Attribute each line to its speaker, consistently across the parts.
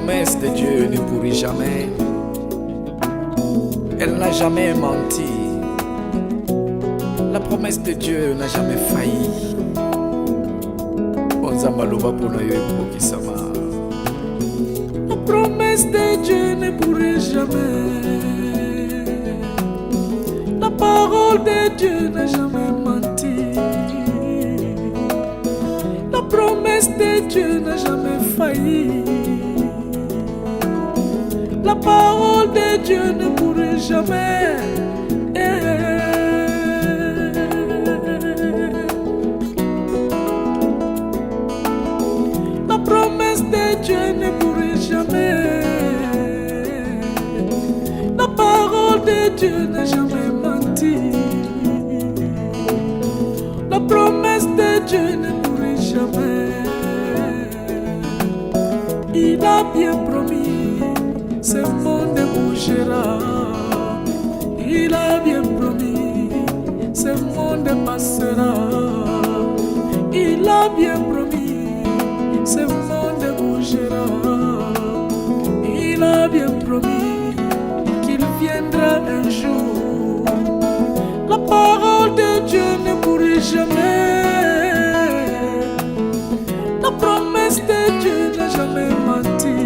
Speaker 1: promesse de Dieu ne pourrit jamais. Elle n'a jamais menti. La promesse de Dieu n'a jamais failli. La promesse de Dieu ne pourrit jamais. La parole de Dieu n'a jamais menti. La promesse de Dieu n'a jamais failli. La parole de Dieu ne pourrait jamais. La promesse de Dieu ne pourrait jamais. La parole de Dieu n'a jamais menti. La promesse de Dieu ne pourrait jamais. Il a bien promis, ce monde bougera. Il a bien promis, ce monde passera. Il a bien promis, ce monde bougera. Il a bien promis qu'il viendra un jour. La parole de Dieu ne pourrit jamais. La promesse de Dieu n'a jamais menti.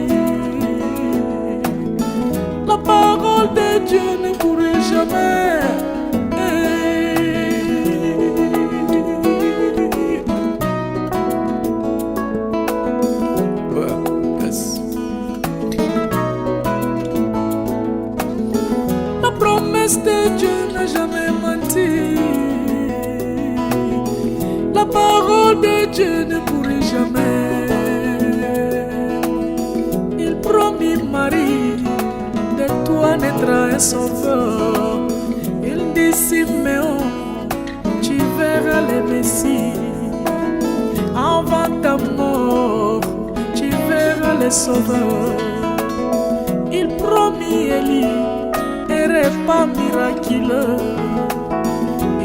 Speaker 1: La parole de Dieu ne pourrit jamais. La promesse de Dieu n'a jamais menti. La parole de Dieu ne pourrit jamais. Il promit Marie, de toi naîtra un sauveur. Il dit Siméon, tu verras le Messie. Avant ta mort, tu verras le sauveur. Il promit Élie, un repas miraculeux.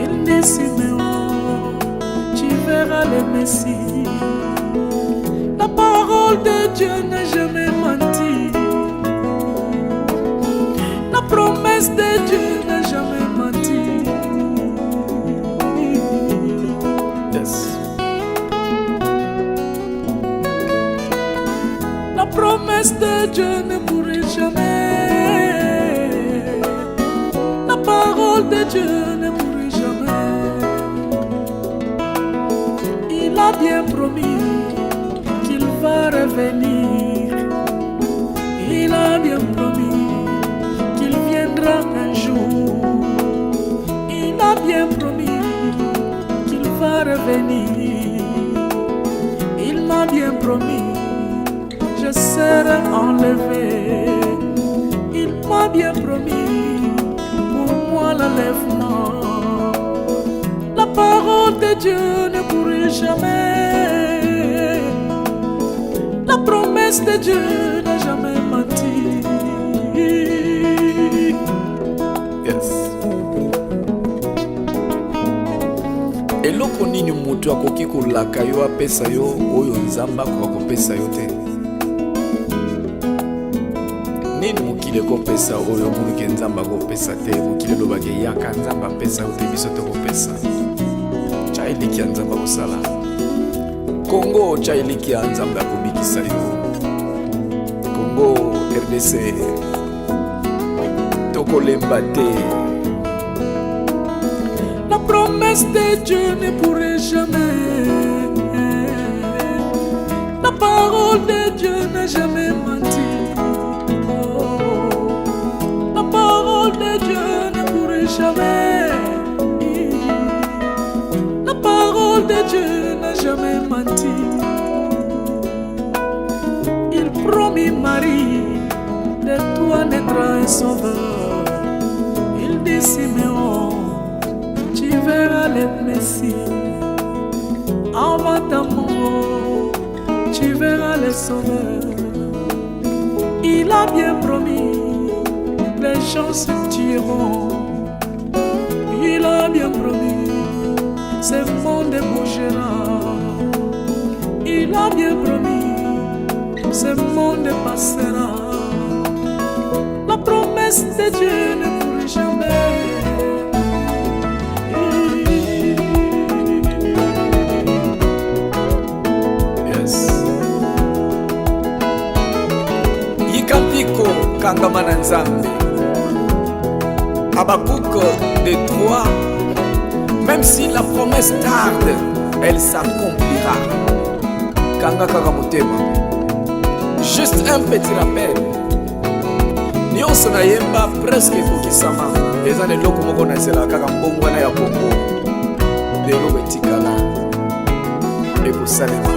Speaker 1: Il dit Siméon, tu verras le Messie. La parole de Dieu n'a jamais menti. La promesse de Dieu n'a jamais menti. Yes. La promesse de Dieu ne pourrit jamais. La parole de Dieu ne pourrit jamais. Il a bien promis qu'il va revenir. Il a bien promis qu'il viendra un jour. Il a bien promis qu'il va revenir. Il m'a bien promis je serai enlevé. Il m'a bien promis pour moi l'enlèvement. La parole de Dieu ne pourrit jamais. La promesse de Dieu n'a jamais menti. Yes. Eloko nini mutu akoki kolaka yo apesa yo oyo nzamba akopesa yo te? Nini mukile kopesa oyo muluke nzamba akopesa te? Mukile lobake yaka nzamba apesa yo te biso te kopesa. Chailiki ya nzamba kosala Congo, chailiki ya nzamba akobikisa yo. Congo, RDC tokolemba te. La promesse de Dieu ne pourrait jamais. La parole de Dieu n'a jamais menti. La parole de Dieu ne pourrait jamais. La parole de Dieu n'a jamais menti. Il promit Marie, de toi naîtra un sauveur. Il dit Siméon, tu verras le Messie. Avant ta mort, tu verras le sauveur. Il a bien promis, les gens se tueront. Il a bien promis, ce monde bougera. Il a bien promis, ce monde passera. La promesse de Dieu ne pourra jamais.
Speaker 2: Yikampiko Kangamana Nzambe Habakkuk de 3. Même si la promesse tarde, elle s'accomplira. Kanga Kagamotema. Juste un petit rappel. Nyonso na yemba presque kokisama. Eza ne loko moko na sela kaka mbongwana ya Kongo. Lelo betikala. Eko salema.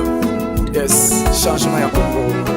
Speaker 2: Yes, changement ya Kongo.